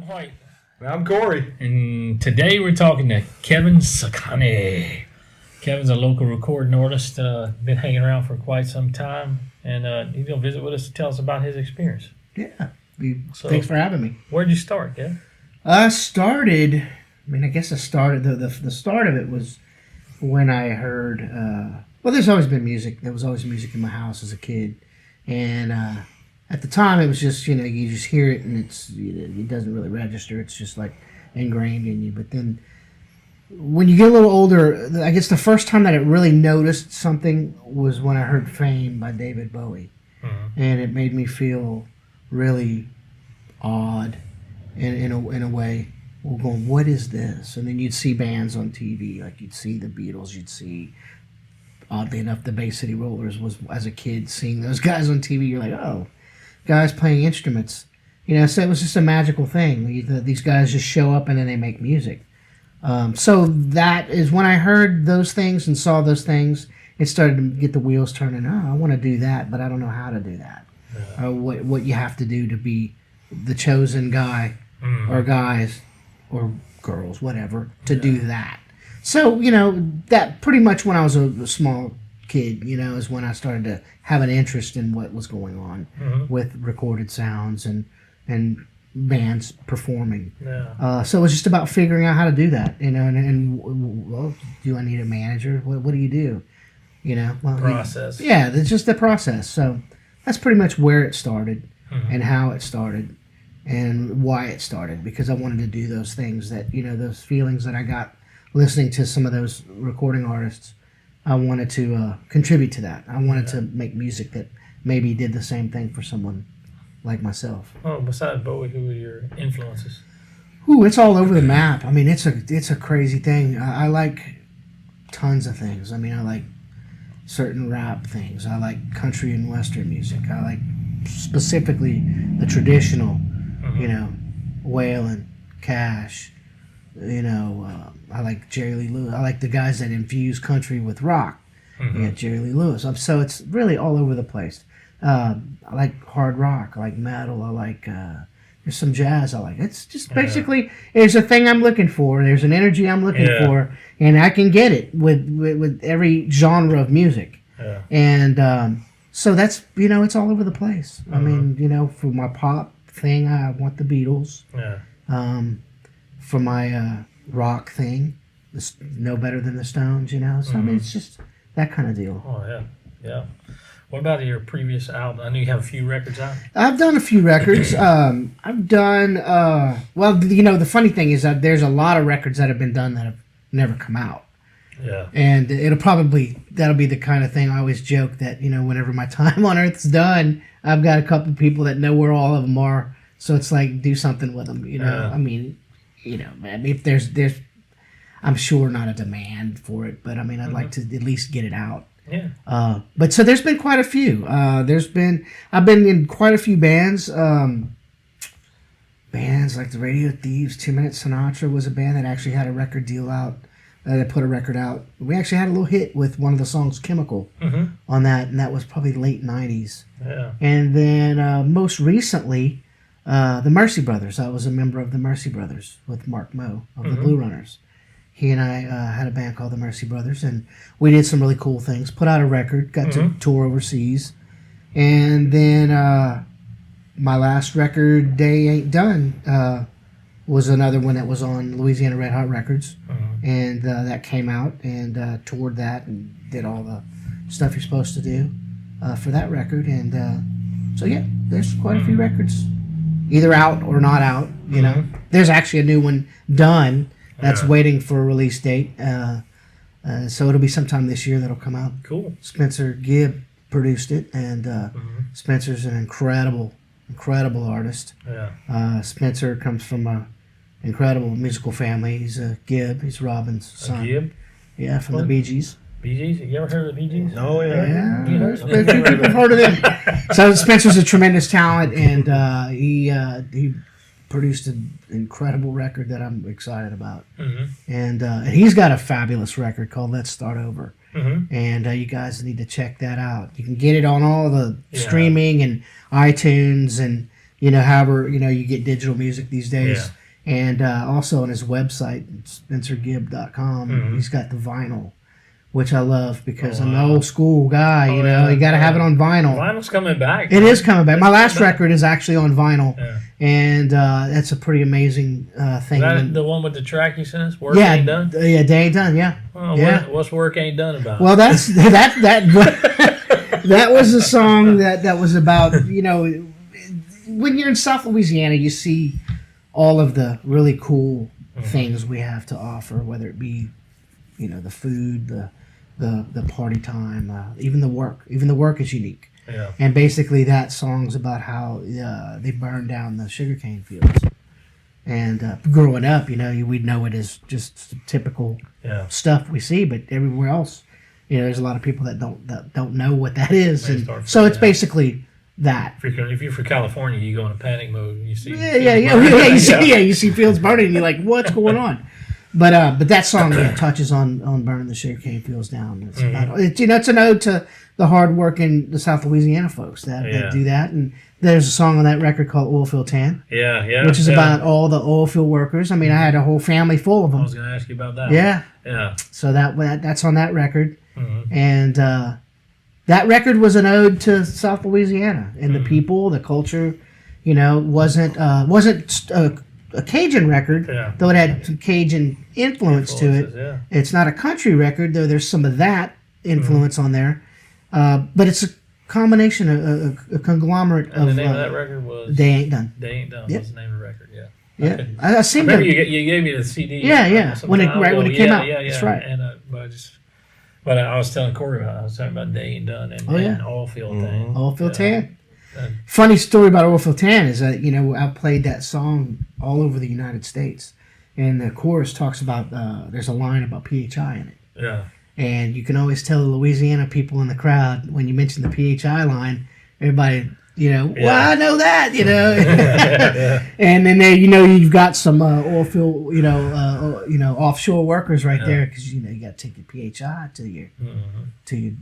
White. And I'm Corey. And today we're talking to Kevin Sekhani. Kevin's a local recording artist, been hanging around for quite some time, and he's going to visit with us to tell us about his experience. Yeah. Thanks for having me. Where'd you start, Kevin? I started, the start of it was when I heard, there's always been music. There was always music in my house as a kid. And at the time it was just, you just hear it and it doesn't really register. It's just like ingrained in you. But then when you get a little older, I guess the first time that I really noticed something was when I heard Fame by David Bowie. Mm-hmm. And it made me feel really odd in a way. We're going, what is this? And then you'd see bands on TV, like you'd see the Beatles, you'd see, oddly enough, the Bay City Rollers. Was as a kid seeing those guys on TV, you're like, oh, guys playing instruments. So it was just a magical thing. These guys just show up and then they make music. So that is when I heard those things and saw those things, it started to get the wheels turning. Oh, I want to do that, but I don't know how to do that. Yeah. What you have to do to be the chosen guy or guys or girls, whatever, to do that. So, that pretty much when I was a small kid, is when I started to have an interest in what was going on with recorded sounds and bands performing. Yeah. So it was just about figuring out how to do that, and do I need a manager? What do you do? Process. It's just the process. So that's pretty much where it started and how it started and why it started, because I wanted to do those things that, those feelings that I got listening to some of those recording artists. I wanted to contribute to that. I wanted to make music that maybe did the same thing for someone like myself. Oh, besides Bowie, who were your influences? Ooh, it's all over the map. It's a crazy thing. I like tons of things. I like certain rap things. I like country and western music. I like specifically the traditional, Waylon, Cash, I like Jerry Lee Lewis. I like the guys that infuse country with rock. Jerry Lee Lewis. So it's really all over the place. I like hard rock. I like metal. I like there's some jazz I like. It's just basically there's a thing I'm looking for. There's an energy I'm looking for, and I can get it with every genre of music. Yeah. And so that's it's all over the place. For my pop thing, I want the Beatles. Yeah. For my rock thing, No Better Than the Stones, So it's just that kind of deal. Oh yeah. What about your previous album? I know you have a few records out. I've done a few records. I've done the funny thing is that there's a lot of records that have been done that have never come out. Yeah. And that'll be the kind of thing I always joke that, whenever my time on Earth's done, I've got a couple of people that know where all of them are. So it's like, do something with them, if there's I'm sure not a demand for it, but I'd like to at least get it out. Yeah. But so there's been quite a few. I've been in quite a few bands. Bands like the Radio Thieves, 2 Minute Sinatra was a band that actually had a record deal out. They put a record out. We actually had a little hit with one of the songs, Chemical, on that, and that was probably late 90s. Yeah. And then most recently, the Mercy Brothers. I was a member of the Mercy Brothers with Mark Moe of the Blue Runners. He and I had a band called the Mercy Brothers, and we did some really cool things. Put out a record, got to tour overseas. And then my last record, Day Ain't Done, was another one that was on Louisiana Red Hot Records. And that came out and toured that and did all the stuff you're supposed to do for that record. And there's quite a few records, either out or not out. There's actually a new one done that's waiting for a release date. So it'll be sometime this year that'll come out. Cool. Spencer Gibb produced it, and Spencer's an incredible artist. Yeah. Spencer comes from a incredible musical family. He's a Gibb. He's Robin's son. Gibb? Yeah, from the Bee Gees. Bee Gees? You ever heard of the Bee Gees? Oh, yeah. A few people have heard of them. So Spencer's a tremendous talent, and he produced an incredible record that I'm excited about. And he's got a fabulous record called Let's Start Over. And you guys need to check that out. You can get it on all the streaming and iTunes, and however, you get digital music these days. Yeah. And also on his website, SpencerGibb.com, Mhm. he's got the vinyl, which I love because Oh, I'm an wow. old school guy, Oh, yeah. you got to have it on vinyl. Vinyl's coming back. It is coming back. My last coming back. record is actually on vinyl, Yeah. and that's a pretty amazing thing. Is that And- the one with the track you sent us? Work yeah, ain't done? Day ain't done, yeah. Oh, Yeah. what's work ain't done about? Well, that that was a song that was about, when you're in South Louisiana, you see all of the really cool things we have to offer, whether it be, the food, the party time, even the work. Even the work is unique. Yeah. And basically, that song's about how they burned down the sugarcane fields. And growing up, we'd know it as just typical Yeah. stuff we see, but everywhere else, there's a lot of people that don't know what that is, They and start so it's freaking out. basically that. If you're from California, you go into panic mode and you see. You see fields burning, and you're like, what's going on? But that song touches on burning the sugarcane fields down. It's about, it's an ode to the hardworking the South Louisiana folks that do that. And there's a song on that record called Oilfield Tan, Yeah. which is about all the oil field workers. I mean, I had a whole family full of I them. was going to ask you about that. Yeah, Yeah. so that's on that record. Mhm. And that record was an ode to South Louisiana and the people, the culture. Wasn't a Cajun record, Yeah. though it had some Cajun influence to it. Yeah. It's not a country record, though there's some of that influence on there. But it's a combination, a conglomerate And the of name of that record was They Ain't Done. They Ain't Done. Yep. Was the name of the record? Yeah. Yeah, Okay. I seem Remember to. you gave me the CD. Yeah. some When it time when ago. it came out. Yeah. That's right. And but I was telling Corey about it. I was talking about They Ain't Done and, and Oilfield Thing. Oilfield Tan. Uh, Funny story about Oilfield Tan is that I've played that song all over the United States, and the chorus talks about there's a line about PHI in it, Yeah. and you can always tell the Louisiana people in the crowd when you mention the PHI line, everybody well, I know that and then there you've got some oil field offshore workers right there because you got to take your PHI to your to your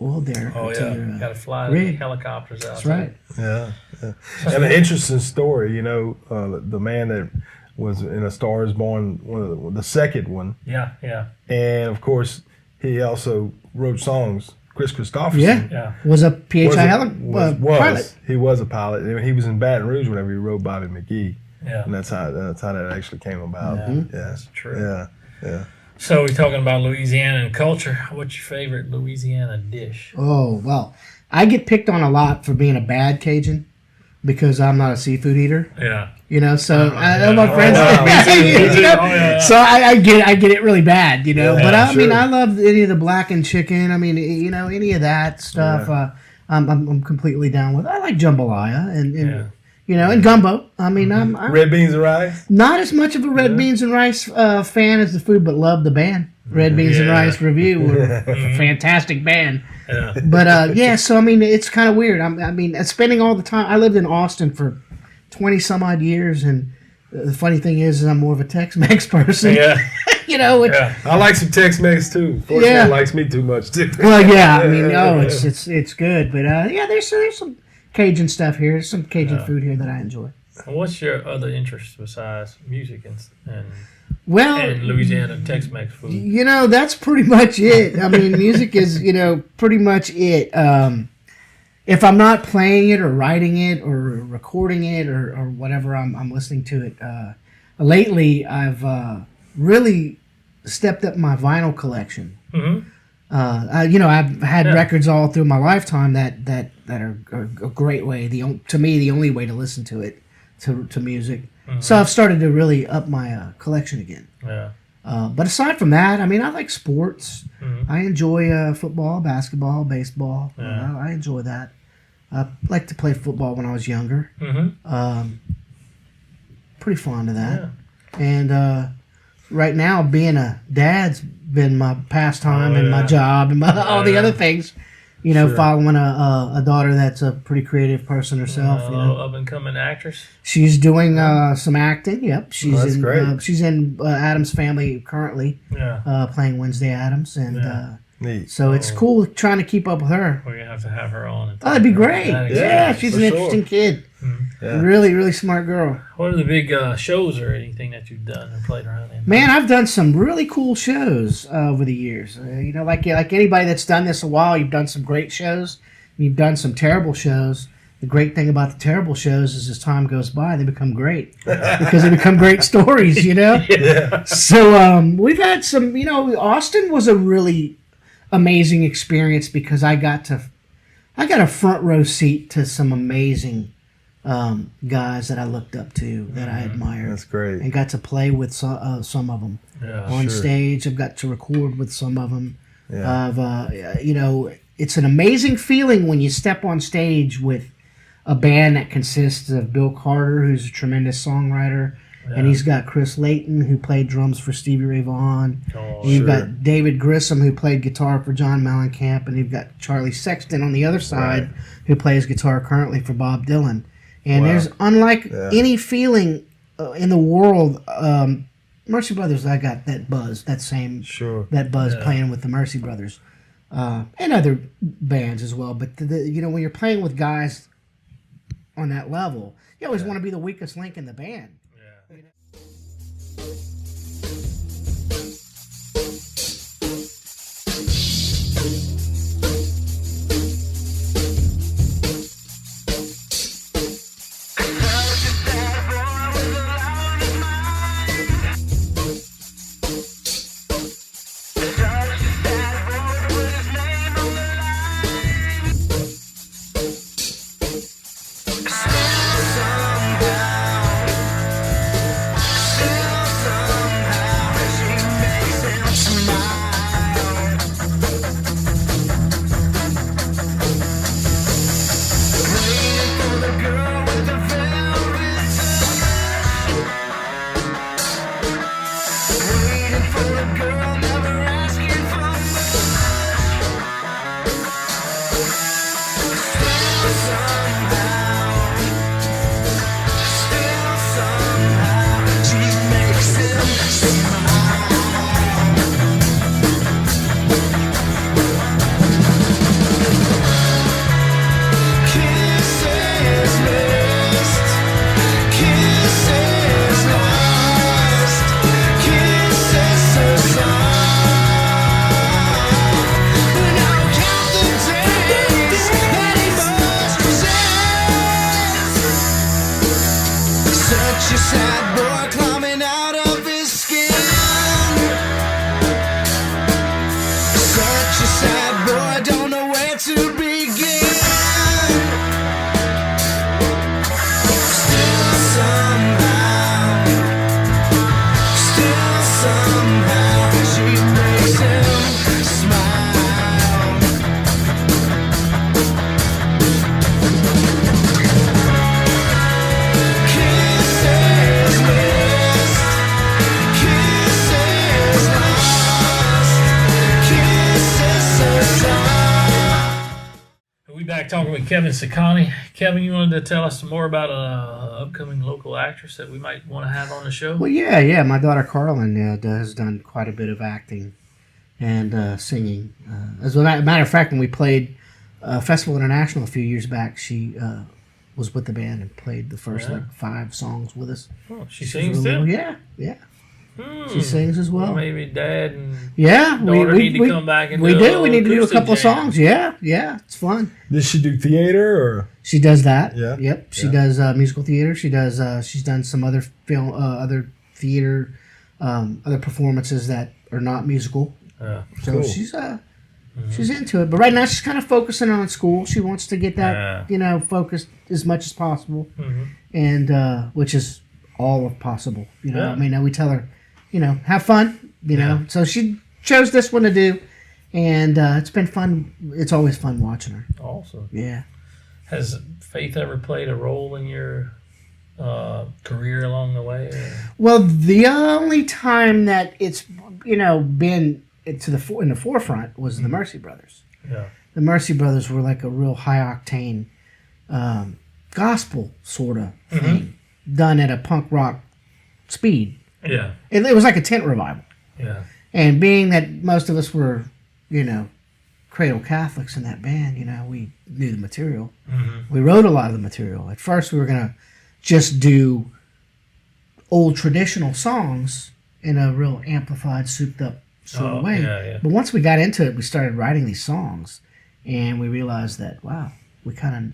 oil derrick. Oh, or yeah. to your, Got to fly rig. helicopters out. That's right. Yeah. And an interesting story, the man that was in A Star Is Born, the second one, Yeah. and of course he also wrote songs. Chris Christopherson. Yeah. Was a PHI was pilot. He was a pilot. I mean, he was in Baton Rouge whenever he wrote Bobby McGee, Yeah. and that's how that actually came about. Yeah. Yeah, That's true. Yeah. So we're talking about Louisiana and culture. What's your favorite Louisiana dish? Oh, well, I get picked on a lot for being a bad Cajun because I'm not a seafood eater. Yeah. So I know my friends. wow. Me too, me too. Oh, yeah. So I get it really bad, But I mean, sure. I love any of the blackened chicken. I mean, any of that stuff. I'm completely down with. I like jambalaya and and gumbo. I mean, I'm Red beans and rice. not as much of a red beans and rice fan as the food, but love the band. Red Beans and Rice Review were a fantastic band. Yeah. But so I mean, it's kind of weird. I mean, spending all the time. I lived in Austin for 20 some odd years, and the funny thing is I'm more of a Tex-Mex person. Yeah. Which, I like some Tex-Mex too. Fortunately, Yeah. he likes me too much too. well, yeah. I mean, it's good, but there's some Cajun stuff here. There's some Cajun food here that I enjoy. And what's your other interests besides music and Well, Louisiana Tex-Mex food? That's pretty much it. I mean, music is, pretty much it. If I'm not playing it or writing it or recording it or whatever, I'm listening to it. Lately, I've really stepped up my vinyl collection. Mm-hmm. I've had records all through my lifetime that are a great way. To me, the only way to listen to it, to music. Mm-hmm. So I've started to really up my collection again. Yeah. But aside from that, I mean, I like sports. Mm-hmm. I enjoy football, basketball, baseball. Yeah. I enjoy that. I liked to play football when I was younger. Mm-hmm. Pretty fond of that. Yeah. And right now, being a dad's been my pastime and my job and all the other things. Sure. Following a daughter that's a pretty creative person herself. Up and coming actress. She's doing some acting. Yep, she's that's great. She's in Adam's Family currently. Yeah. Playing Wednesday Addams, and Neat. So it's cool trying to keep up with her. We're gonna have to have her on. And Oh, that'd be great. that Yeah, she's for an sure. interesting kid. Yeah. Really, really smart girl. What are the big shows or anything that you've done or played around in? Man, I've done some really cool shows over the years. Like anybody that's done this a while, you've done some great shows. You've done some terrible shows. The great thing about the terrible shows is as time goes by, they become great because they become great stories, Yeah. So we've had some, Austin was a really amazing experience because I got a front row seat to some amazing guys that I looked up to, that I admired. That's great. And got to play with some of them on stage. I've got to record with some of them. Yeah. It's an amazing feeling when you step on stage with a band that consists of Bill Carter, who's a tremendous songwriter, and he's got Chris Layton, who played drums for Stevie Ray Vaughan. Oh, And you've got David Grissom, who played guitar for John Mellencamp, and you've got Charlie Sexton on the other side, who plays guitar currently for Bob Dylan. And there's, unlike any feeling in the world, Mercy Brothers, I got that buzz, that buzz playing with the Mercy Brothers, and other bands as well. But when you're playing with guys on that level, you always want to be the weakest link in the band. Such a sad boy climbing out of his skin. Such a sad boy, don't know where to begin. Still somehow, she makes him smile. We back talking with Kevin Sekhani. Kevin, you wanted to tell us some more about an upcoming local actress that we might want to have on the show? Well, yeah. My daughter Carlin has done quite a bit of acting and singing. As a matter of fact, when we played Festival International a few years back, she was with the band and played the first 5 songs with us. Oh, she sings too? Yeah. She sings as well. Maybe Dad and we need to come back and we do We need to do a acoustic couple of jam. songs. Yeah, it's fun. Does she do theater or? She does that. Yeah. Yep. She does musical theater. She does. She's done some other film, other theater, other performances that are not musical. Yeah. So Cool. she's into it. But right now she's kind of focusing on school. She wants to get that focused as much as possible, and which is all of possible. I mean, we tell her, have fun. So she chose this one to do, and it's been fun. It's always fun watching her. Awesome. Yeah. Has faith ever played a role in your career along the way? Or? Well, the only time that it's been in the forefront was the Mercy Brothers. Yeah. The Mercy Brothers were like a real high octane gospel sort of thing, done at a punk rock speed. Yeah. It was like a tent revival. Yeah. And being that most of us were, cradle Catholics in that band, we knew the material. We wrote a lot of the material. At first, we were going to just do old traditional songs in a real amplified, souped-up sort of way. Yeah. But once we got into it, we started writing these songs, and we realized that, wow, we kind of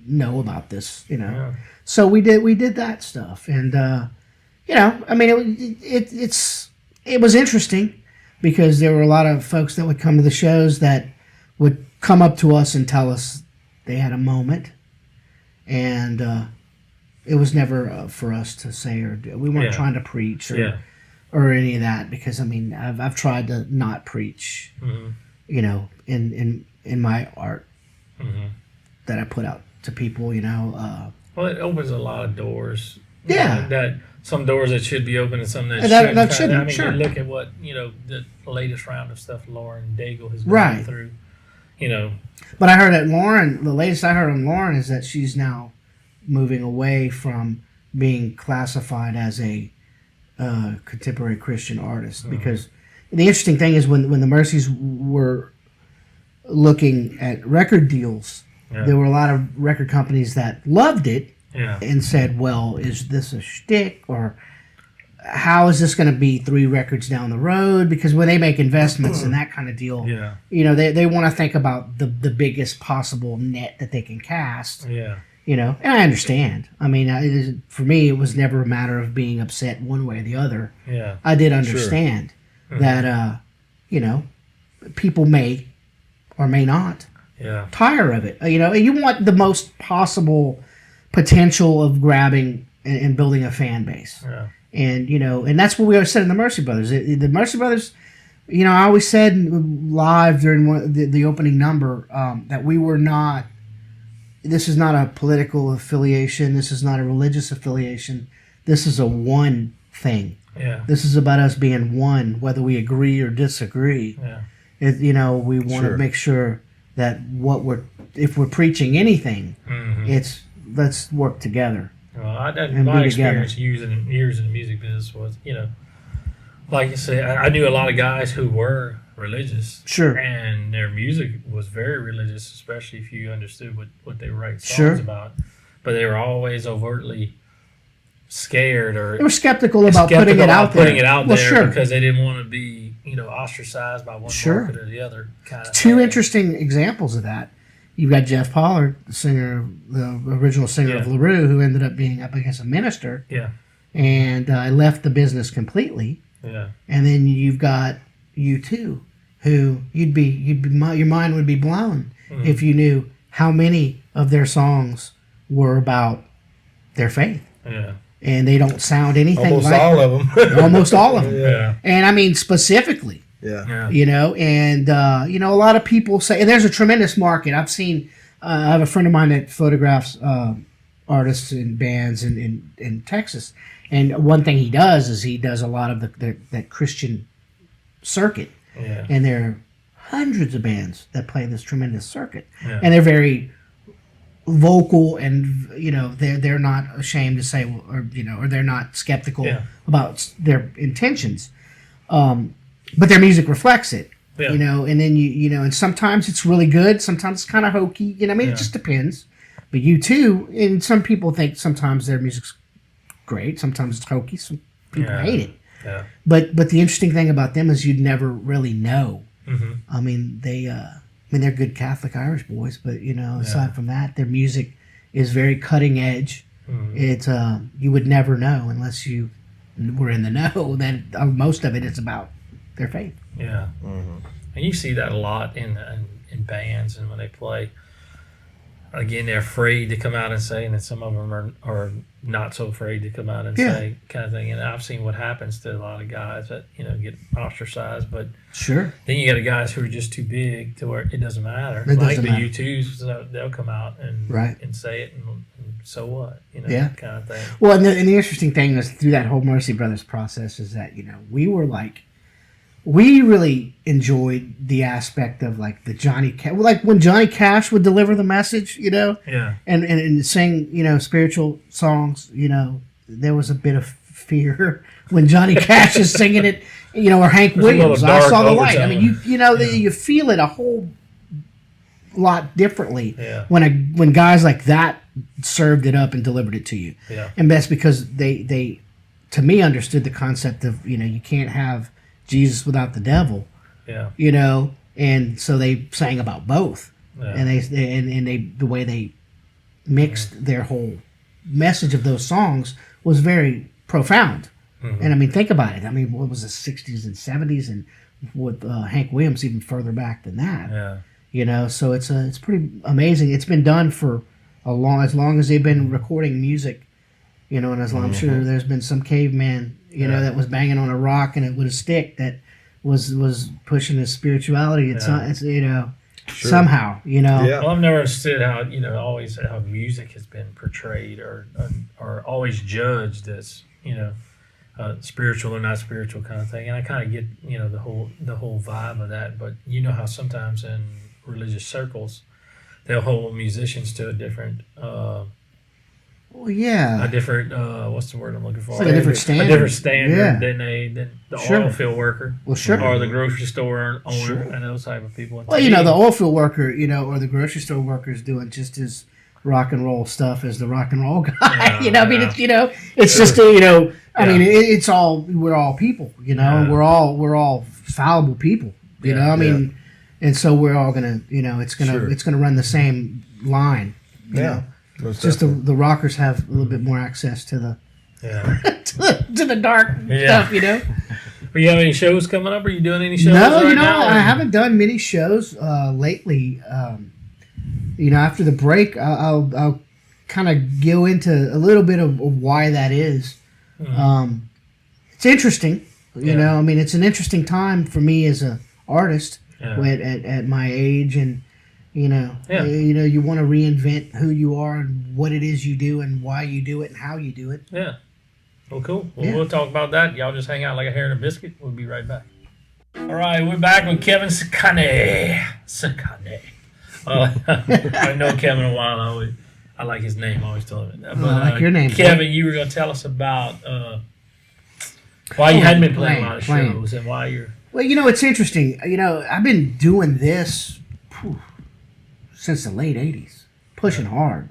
know about this, Yeah. So we did that stuff, and I mean, it was interesting because there were a lot of folks that would come to the shows that would come up to us and tell us they had a moment, and it was never for us to say or do. We weren't trying to preach or any of that, because I mean, I've tried to not preach, in my art that I put out to people, Well, it opens a lot of doors. Yeah. That some doors that should be open and some that That shouldn't. shouldn't, I mean, sure. you look at what the latest round of stuff Lauren Daigle has gone Right. through. But I heard that Lauren, the latest I heard on Lauren is that she's now moving away from being classified as a contemporary Christian artist, because the interesting thing is when the Mercies were looking at record deals, there were a lot of record companies that loved it and said, well, is this a shtick, or how is this going to be 3 records down the road? Because when they make investments in that kind of deal, they want to think about the biggest possible net that they can cast. And I understand. I mean, for me, it was never a matter of being upset one way or the other. I did understand that, people may or may not tire of it. And you want the most possible potential of grabbing and building a fan base. And, and that's what we always said in the Mercy Brothers. The Mercy Brothers, I always said live during the opening number that we were not, this is not a political affiliation. This is not a religious affiliation. This is a one thing. This is about us being one, whether we agree or disagree. We want to make sure that if we're preaching anything, it's let's work together. Well, and my be together. experience years in the music business was, like you say, I knew a lot of guys who were religious. Sure. And their music was very religious, especially if you understood what they write songs about. But they were always overtly scared they were skeptical about putting it out there. Because they didn't want to be, ostracized by one market or the other kind of Two thing. interesting examples of that. You've got Jeff Pollard, the original singer of LaRue, who ended up being up against a minister. And left the business completely. And then you've got U2, who your mind would be blown if you knew how many of their songs were about their faith. And they don't sound anything almost like all of them. almost all of them. And I mean specifically. And a lot of people say, and there's a tremendous market. I've seen, I have a friend of mine that photographs artists and bands in Texas, and one thing he does is he does a lot of that Christian circuit, and there are hundreds of bands that play this tremendous circuit, and they're very vocal, and they're not ashamed to say, or they're not skeptical about their intentions. But their music reflects it, and then and sometimes it's really good, sometimes it's kind of hokey, it just depends. But U2, and some people think sometimes their music's great, sometimes it's hokey, some people hate it. But the interesting thing about them is you'd never really know. I mean, they're good Catholic Irish boys, but aside from that, their music is very cutting edge. It's you would never know unless you were in the know that most of it is about their faith. And you see that a lot in bands, and when they play, again, they're afraid to come out and say, and then some of them are not so afraid to come out and say, kind of thing. And I've seen what happens to a lot of guys that get ostracized, but then you got the guys who are just too big to where it doesn't matter. Like the U2s, they'll come out and say it, and so what, kind of thing. Well, and the interesting thing is through that whole Mercy Brothers process is that we really enjoyed the aspect of like the Johnny Cash, like when Johnny Cash would deliver the message, and sing, spiritual songs, there was a bit of fear when Johnny Cash is singing it, or Hank There's a little Williams. I dark saw the light. I overtone. mean, you feel it a whole lot differently Yeah. when guys like that served it up and delivered it to you. Yeah. And that's because they to me understood the concept of you can't have Jesus without the devil. Yeah. And so they sang about both. Yeah. And they the way they mixed their whole message of those songs was very profound. Mm-hmm. And I mean, think about it. I mean, what was the 60s and 70s, and with Hank Williams even further back than that. Yeah. So it's pretty amazing. It's been done for as long as they've been recording music. And as long, I'm sure there's been some caveman, that was banging on a rock and it with a stick that was pushing his spirituality. It's Sure. somehow, Yeah. Well, I've never understood how always how music has been portrayed or always judged as spiritual or not spiritual kind of thing, and I kind of get the whole vibe of that. But how sometimes in religious circles they'll hold musicians to a different Well, yeah. a different what's the word I'm looking for? It's like a different standard. A different standard Yeah. than the Sure. oil field worker. Well, sure. Or the grocery store owner Sure. and those type of people. Well, the oil field worker, or the grocery store worker is doing just as rock and roll stuff as the rock and roll guy. Yeah, I mean, it's just I mean, it's all we're all people, Yeah. we're all fallible people, Yeah. I mean, and so we're all gonna, Sure. it's gonna run the same line. you Yeah. know. Most Just definitely. the rockers have a little bit more access to the Yeah. to the dark Yeah. stuff, Are you have any shows coming up? Are you doing any shows? No, right now? I haven't done many shows lately. After the break, I'll kind of go into a little bit of why that is. It's interesting, Yeah. I mean, it's an interesting time for me as a artist Yeah. at my age, and Yeah. you want to reinvent who you are and what it is you do and why you do it and how you do it. Yeah. Well, cool. Well, Yeah. we'll talk about that. Y'all just hang out like a hair and a biscuit. We'll be right back. All right, we're back with Kevin Sekhani. I know Kevin a while. I like his name. I always tell him that. But, I like your name, Kevin. You were going to tell us about why you hadn't been playing a lot of playing. shows and why you're. Well, it's interesting. I've been doing this since the late 80s, pushing hard.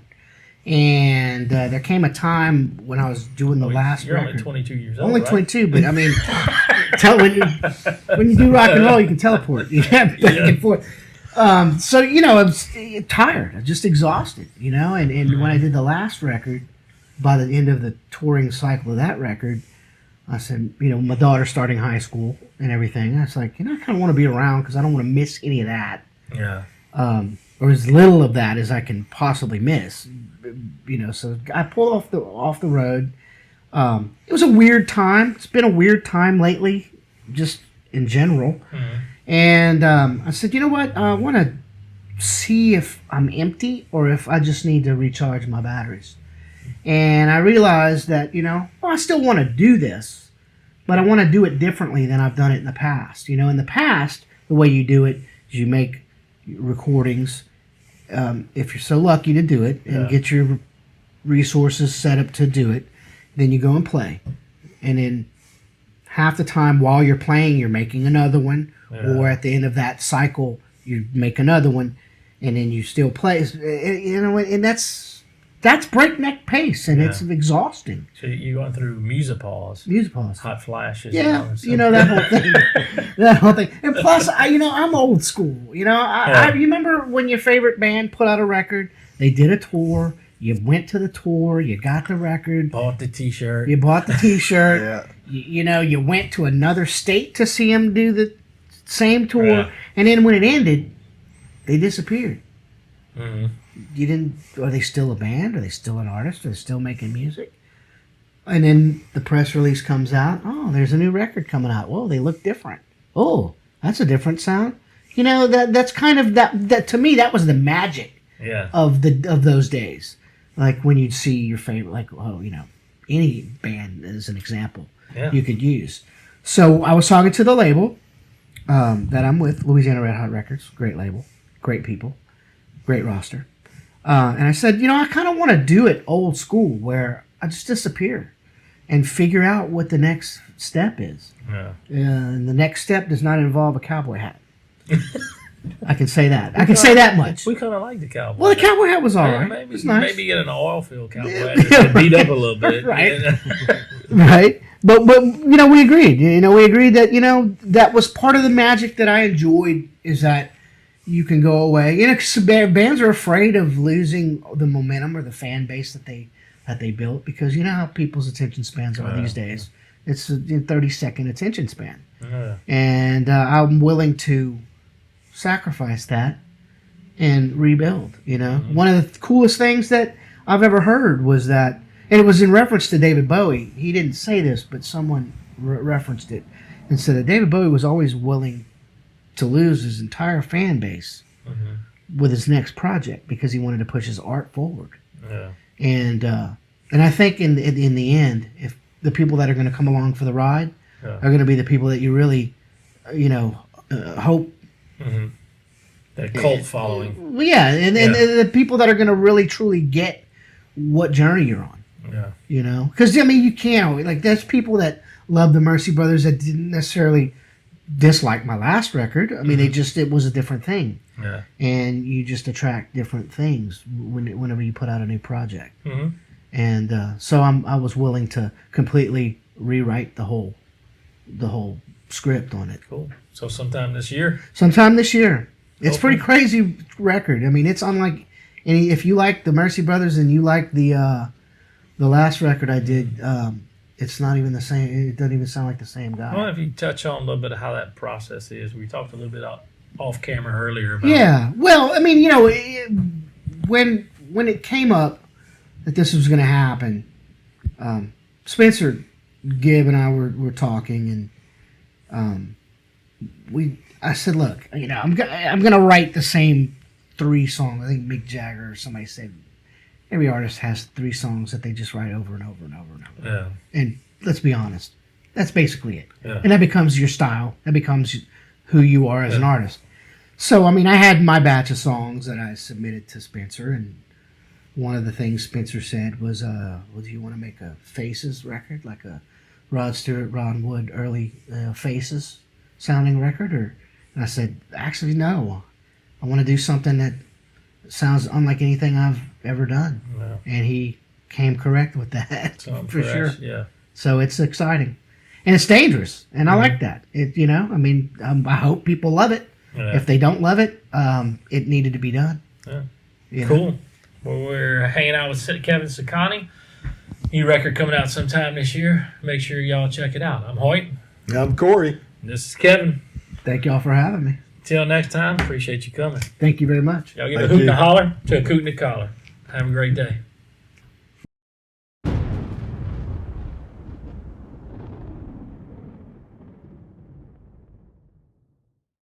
And there came a time when I was doing the last You're record. only 22 years old. Only right? 22, but I mean, when you do rock and roll, you can teleport. Back and forth. So, I was tired. I was just exhausted, and when I did the last record, by the end of the touring cycle of that record, I said, my daughter's starting high school and everything. I was like, I kind of want to be around because I don't want to miss any of that. Yeah. Or as little of that as I can possibly miss. So I pulled off the road. It was a weird time. It's been a weird time lately, just in general. Mm-hmm. And I said, you know what? I want to see if I'm empty or if I just need to recharge my batteries. And I realized that, I still want to do this, but I want to do it differently than I've done it in the past. In the past, the way you do it is you make recordings, if you're so lucky to do it, and get your resources set up to do it. Then you go and play. And then half the time while you're playing, you're making another one. Yeah. Or at the end of that cycle, you make another one. And then you still play. And that's breakneck pace, and it's exhausting. So you're going through music pause, hot flashes. Yeah, and that whole thing. That whole thing. And plus, I'm old school. I remember when your favorite band put out a record, they did a tour, you went to the tour, you got the record, bought the T-shirt. you bought the T-shirt, Yeah. you went to another state to see them do the same tour, Yeah. and then when it ended, they disappeared. Mm-hmm. You didn't. Are they still a band? Are they still an artist? Are they still making music? And then the press release comes out. Oh, there's a new record coming out. Whoa, they look different. Oh, that's a different sound. That's kind of that to me. That was the magic Yeah. of those days. Like when you'd see your favorite, like any band as an example you could use. So I was talking to the label that I'm with, Louisiana Red Hot Records, great label, great people, great roster. And I said, I kind of want to do it old school where I just disappear. and figure out what the next step is. Yeah. And the next step does not involve a cowboy hat. I can say that. I can say that much. We kind of like the cowboy. Well, the cowboy hat was all right. Maybe, It's nice. maybe get an oil field cowboy hat just to beat up a little bit. Right. Yeah. Right. But we agreed. We agreed that that was part of the magic that I enjoyed, is that you can go away. 'Cause bands are afraid of losing the momentum or the fan base that they built, because you know how people's attention spans are these days. It's a 30-second attention span, and I'm willing to sacrifice that and rebuild. One of the coolest things that I've ever heard was that. And it was in reference to David Bowie. He didn't say this, but someone referenced it and said that David Bowie was always willing to lose his entire fan base with his next project because he wanted to push his art forward. Yeah. And I think in the end, if the people that are going to come along for the ride are going to be the people that you really, hope. Mm-hmm. That cult following. Well, yeah, and the people that are going to really truly get what journey you're on. Yeah. Because you can't, there's people that love the Mercy Brothers that didn't necessarily dislike my last record. I mean, it was a different thing. Yeah. And you just attract different things whenever you put out a new project. Mm-hmm. And so I was willing to completely rewrite the whole script on it. Cool. So sometime this year. It's a pretty crazy record. I mean, it's unlike any. If you like the Mercy Brothers and you like the last record I did, it's not even the same. It doesn't even sound like the same guy. Well, if you touch on a little bit of how that process is, we talked a little bit off camera earlier about. Yeah. Well, I mean, when it came up that this was going to happen, Spencer Gibb and I were talking, and I said, look, I'm gonna write the same 3 songs. I think Mick Jagger or somebody said every artist has 3 songs that they just write over and over and over and over. Yeah. And let's be honest, that's basically it. Yeah. And that becomes your style. That becomes who you are as an artist. So, I mean, I had my batch of songs that I submitted to Spencer, and one of the things Spencer said was, well, do you want to make a Faces record, like a Rod Stewart, Ron Wood early Faces sounding record? And I said, actually, no. I want to do something that sounds unlike anything I've ever done. Yeah. And he came correct with that, Something for fresh, sure. Yeah. So it's exciting. And it's dangerous. And I like that. I hope people love it. Yeah. If they don't love it, it needed to be done. Yeah. Cool. Well, we're hanging out with Kevin Sekhani. New record coming out sometime this year. Make sure y'all check it out. I'm Hoyt. I'm Corey. This is Kevin. Thank y'all for having me. Till next time, appreciate you coming. Thank you very much. Y'all give Thank a hoot and you. a holler to a coot and a collar. Have a great day.